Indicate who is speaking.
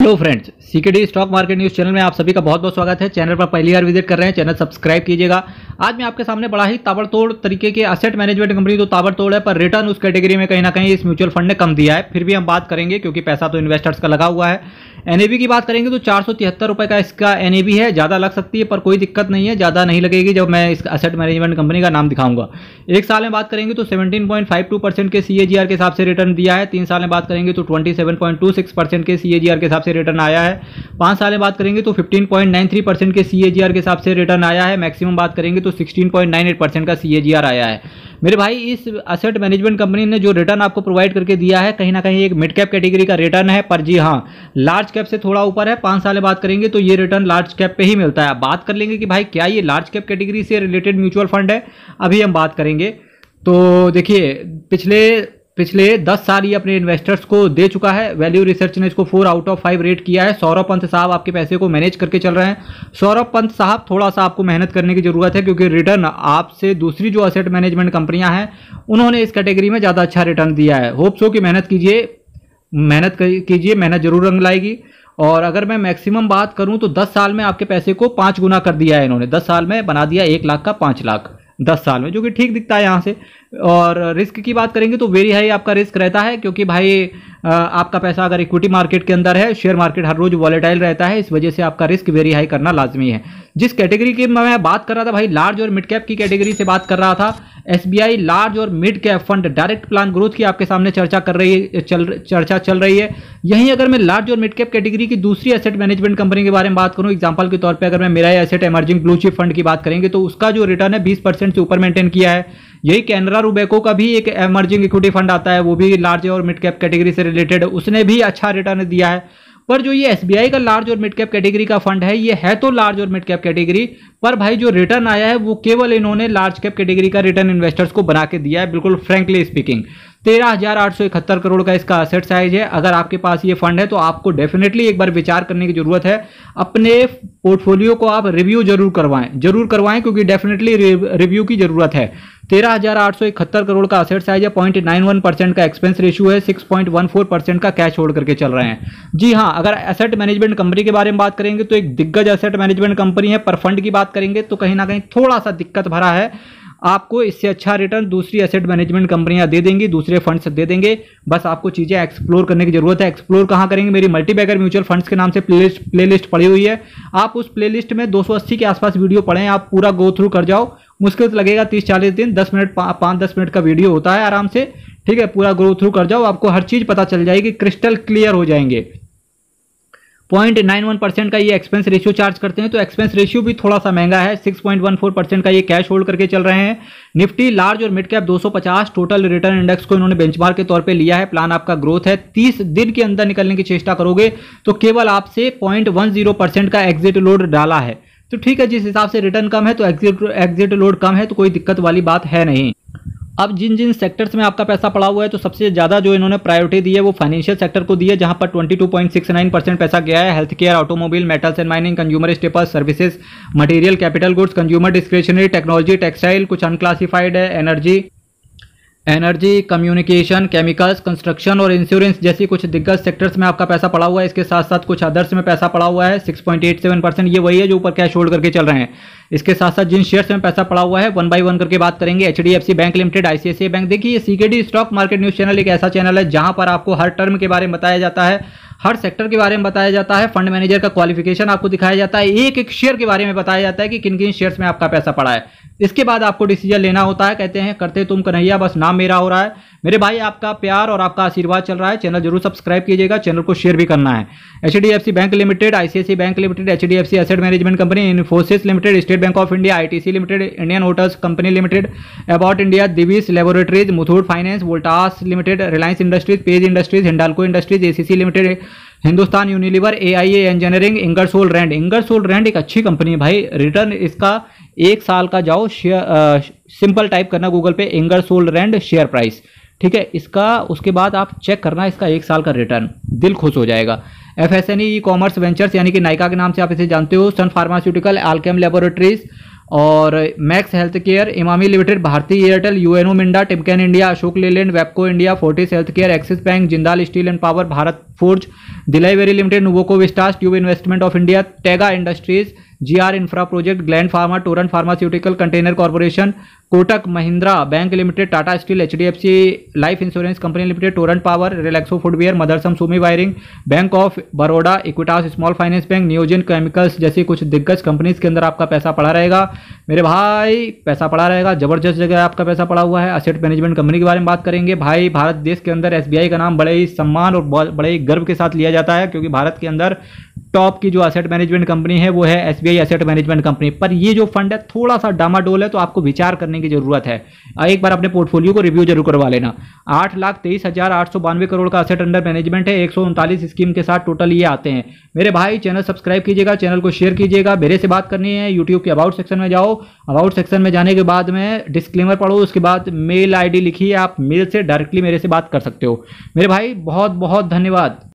Speaker 1: Hello friends, CKD stock market news channel में आप सभी का बहुत बहुत स्वागत है। चैनल पर पहली बार विजिट कर रहे हैं, चैनल सब्सक्राइब कीजिएगा। आज मैं आपके सामने बड़ा ही ताबड़तोड़ तरीके के असेट मैनेजमेंट कंपनी तो ताबड़तोड़ है, पर रिटर्न उस कैटेगरी में कहीं ना कहीं इस म्यूचुअल फंड ने कम दिया है। फिर भी हम बात करेंगे क्योंकि पैसा तो इन्वेस्टर्स का लगा हुआ है। एनएवी की बात करेंगे तो 473 रुपये का इसका एनएवी है। ज़्यादा लग सकती है पर कोई दिक्कत नहीं है, ज़्यादा नहीं लगेगी जब मैं इस असेट मैनेजमेंट कंपनी का नाम दिखाऊंगा। एक साल में बात करेंगे तो 17.52% के CAGR के हिसाब से रिटर्न दिया है। 3 साल में बात करेंगे तो 27.26% के CAGR के हिसाब से रिटर्न आया है। 5 साल में बात करेंगे तो 15.93% के CAGR के हिसाब से रिटर्न आया है। मैक्सिमम बात करेंगे तो 16.98% का CAGR आया है। मेरे भाई, इस असेट मैनेजमेंट कंपनी ने जो रिटर्न आपको प्रोवाइड करके दिया है कहीं ना कहीं एक मिड कैप कैटेगरी का रिटर्न है, पर जी हाँ, लार्ज कैप से थोड़ा ऊपर है। 5 साल में बात करेंगे तो ये रिटर्न लार्ज कैप पे ही मिलता है। बात कर लेंगे कि भाई क्या ये लार्ज कैप कैटेगरी से रिलेटेड म्यूचुअल फंड है, अभी हम बात करेंगे। तो देखिए, पिछले 10 साल ये अपने इन्वेस्टर्स को दे चुका है। वैल्यू रिसर्च ने इसको 4 आउट ऑफ 5 रेट किया है। सौरभ पंत साहब आपके पैसे को मैनेज करके चल रहे हैं। सौरभ पंत साहब, थोड़ा सा आपको मेहनत करने की जरूरत है क्योंकि रिटर्न आपसे दूसरी जो असेट मैनेजमेंट कंपनियां हैं उन्होंने इस कैटेगरी में ज़्यादा अच्छा रिटर्न दिया है। होप सो कि मेहनत कीजिए, मेहनत जरूर रंग लाएगी। और अगर मैं मैक्सिमम बात करूं तो 10 साल में आपके पैसे को 5 गुना कर दिया है इन्होंने। 10 साल में बना दिया 1 लाख का 5 लाख 10 साल में, जो कि ठीक दिखता है यहाँ से। और रिस्क की बात करेंगे तो वेरी हाई आपका रिस्क रहता है क्योंकि भाई आपका पैसा अगर इक्विटी मार्केट के अंदर है, शेयर मार्केट हर रोज वॉलेटाइल रहता है, इस वजह से आपका रिस्क वेरी हाई करना लाजमी है। जिस कैटेगरी की मैं बात कर रहा था भाई, लार्ज और मिड कैप की कैटेगरी से बात कर रहा था। SBI लार्ज और mid cap fund direct plan growth की आपके सामने चर्चा चल रही है। यहीं अगर मैं लार्ज और मिड कैप कैटेगरी की दूसरी एसेट मैनेजमेंट कंपनी के बारे में बात करूं, एग्जांपल के तौर पे अगर मैं मेरा asset emerging blue chip fund की बात करेंगे तो उसका जो रिटर्न है 20% से ऊपर मेंटेन किया है। यही कैनरा रूबेको का भी एक इमर्जिंग इक्विटी फंड आता है, वो भी लार्ज और मिड कैप कैटेगरी से रिलेटेड, उसने भी अच्छा रिटर्न दिया है। पर जो ये SBI का लार्ज और मिड कैप कैटेगरी का फंड है, ये है तो लार्ज और मिड कैप कैटेगरी, पर भाई जो रिटर्न आया है वो केवल इन्होंने लार्ज कैप कैटेगरी का रिटर्न इन्वेस्टर्स को बना के दिया है। बिल्कुल फ्रैंकली स्पीकिंग 13,871 करोड़ का इसका असेट साइज है। अगर आपके पास ये फंड है तो आपको डेफिनेटली एक बार विचार करने की जरूरत है। अपने पोर्टफोलियो को आप रिव्यू जरूर करवाएं क्योंकि डेफिनेटली रिव्यू की जरूरत है। 13,871 करोड़ का असेट साइज है। 0.91% का एक्सपेंस रेशियो है। 6.14% का कैश होल्ड करके चल रहे हैं। जी हाँ, अगर एसेट मैनेजमेंट कंपनी के बारे में बात करेंगे तो एक दिग्गज एसेट मैनेजमेंट कंपनी है, पर फंड की बात करेंगे तो कहीं ना कहीं थोड़ा सा दिक्कत भरा है। आपको इससे अच्छा रिटर्न दूसरी एसेट मैनेजमेंट कंपनियां दे देंगी, दूसरे फंड्स दे देंगे। बस आपको चीजें एक्सप्लोर करने की जरूरत है। एक्सप्लोर कहां करेंगे? मेरी मल्टीबैगर म्यूचुअल फंड्स के नाम से प्लेलिस्ट पड़ी हुई है। आप उस प्लेलिस्ट में 280 के आसपास वीडियो पढ़ें, आप पूरा गो थ्रू कर जाओ। मुश्किल से लगेगा 30-40 दिन, 10 मिनट 5-10 मिनट का वीडियो होता है आराम से, ठीक है। पूरा गो थ्रू कर जाओ, आपको हर चीज पता चल जाएगी, क्रिस्टल क्लियर हो जाएंगे। 0.91% का ये एक्सपेंस रेशियो चार्ज करते हैं, तो एक्सपेंस रेशियो भी थोड़ा सा महंगा है। 6.14% का ये कैश होल्ड करके चल रहे हैं। निफ्टी लार्ज और mid cap 250 total return index को इन्होंने बेंचमार्क के तौर पे लिया है। प्लान आपका ग्रोथ है। 30 दिन के अंदर निकलने की चेष्टा करोगे तो केवल आपसे 0.10% का एग्जिट लोड डाला है, तो ठीक है। जिस हिसाब से रिटर्न कम है तो एग्जिट लोड कम है, तो कोई दिक्कत वाली बात है नहीं। अब जिन सेक्टर्स में आपका पैसा पड़ा हुआ है तो सबसे ज़्यादा जो इन्होंने प्रायोरिटी दी है वो फाइनेंशियल सेक्टर को दी है, जहां पर 22.69% पैसा गया है। Health care, automobile, metals and mining, consumer staples, services, material, capital goods, consumer discretionary, technology, textile, कुछ अनक्लासिफाइड है, एनर्जी, कम्युनिकेशन, केमिकल्स, कंस्ट्रक्शन और इंश्योरेंस जैसी कुछ दिग्गज सेक्टर्स में आपका पैसा पड़ा हुआ है। इसके साथ साथ कुछ अदर्स में पैसा पड़ा हुआ है। 6.87%, ये वही है जो ऊपर कैश होल्ड करके चल रहे हैं। इसके साथ साथ जिन शेयर्स में पैसा पड़ा हुआ है 1 बाय 1 करके बात करेंगे। HDFC bank limited, ICICI bank. देखिए, CKD stock market news channel एक ऐसा चैनल है जहां पर आपको हर टर्म के बारे में बताया जाता है, हर सेक्टर के बारे में बताया जाता है, फंड मैनेजर का क्वालिफिकेशन आपको दिखाया जाता है, एक एक शेयर के बारे में बताया जाता है कि किन किन शेयर्स में आपका पैसा पड़ा है। इसके बाद आपको डिसीजन लेना होता है। कहते हैं करते तुम कन्हैया, बस नाम मेरा हो रहा है। मेरे भाई, आपका प्यार और आपका आशीर्वाद चल रहा है। चैनल जरूर सब्सक्राइब कीजिएगा, चैनल को शेयर भी करना है। HDFC bank limited, ICICI bank limited, HDFC asset management company, Infosys limited, State Bank of India, ITC limited, Indian Hotels company limited, about India, Divi's laboratories, Muthoot finance, Voltas limited, Reliance industries, Page industries, Hindalco industries, ACC limited, Hindustan Unilever, AIA engineering, Ingersoll Rand. Ingersoll Rand एक अच्छी company है भाई। Return इसका 1 साल का जाओ, simple type करना Google पे, इंगरसोल रैंड शेयर प्राइस, ठीक है। इसका उसके बाद आप चेक करना इसका 1 साल का रिटर्न, दिल खुश हो जाएगा। FSNE ई कॉमर्स वेंचर्स, यानी कि नाइका के नाम से आप इसे जानते हो, सन फार्मास्यूटिकल, आलकेम लेबोरेटरीज और Max Health Care, Emami Limited, Bhartiya Airtel, UNO Minda, Timken India, Ashok Leyland, Wabco India, Fortis Health Care, Axis Bank, Jindal Steel and Power, Bharat Forge, Delhivery Limited, Nuvoco Vistas, Tube Investment of India, Tega Industries, GR Infra Project, Gland Pharma, Torrent Pharmaceutical, Container Corporation, Kotak Mahindra Bank Limited, Tata Steel, HDFC Life Insurance Company Limited, Torrent Power, Relaxo footwear, मदरसम Sumi Wiring, Bank of Baroda, Equitas Small Finance Bank, Neogen Chemicals जैसी कुछ दिग्गज companies के अंदर आपका पैसा पड़ा रहेगा मेरे भाई। पैसा पड़ा रहेगा, जबरदस्त जगह आपका पैसा पड़ा हुआ है। एसेट मैनेजमेंट कंपनी के बारे में बात करेंगे भाई। भारत देश के अंदर एसबीआई का नाम बड़े ही सम्मान और बड़े ही गर्व के साथ लिया जाता है, क्योंकि भारत के अंदर टॉप की जो एसेट मैनेजमेंट कंपनी है वो है एसबीआई एसेट मैनेजमेंट कंपनी। पर ये जो फंड है थोड़ा सा डामाडोल है, तो आपको विचार करने की जरूरत है। एक बार अपने पोर्टफोलियो को रिव्यू जरूर करवा लेना। 8,23,892 करोड़ का एसेट अंडर मैनेजमेंट है। 139 स्कीम के साथ टोटल ये आते हैं मेरे भाई। चैनल सब्सक्राइब कीजिएगा, चैनल को शेयर कीजिएगा। मेरे से बात करनी है यूट्यूब के अबाउट सेक्शन में जाओ। अबाउट सेक्शन में जाने के बाद में डिस्क्लेमर पढ़ो, उसके बाद मेल आईडी लिखिए, आप मेल से डायरेक्टली मेरे से बात कर सकते हो मेरे भाई। बहुत बहुत धन्यवाद।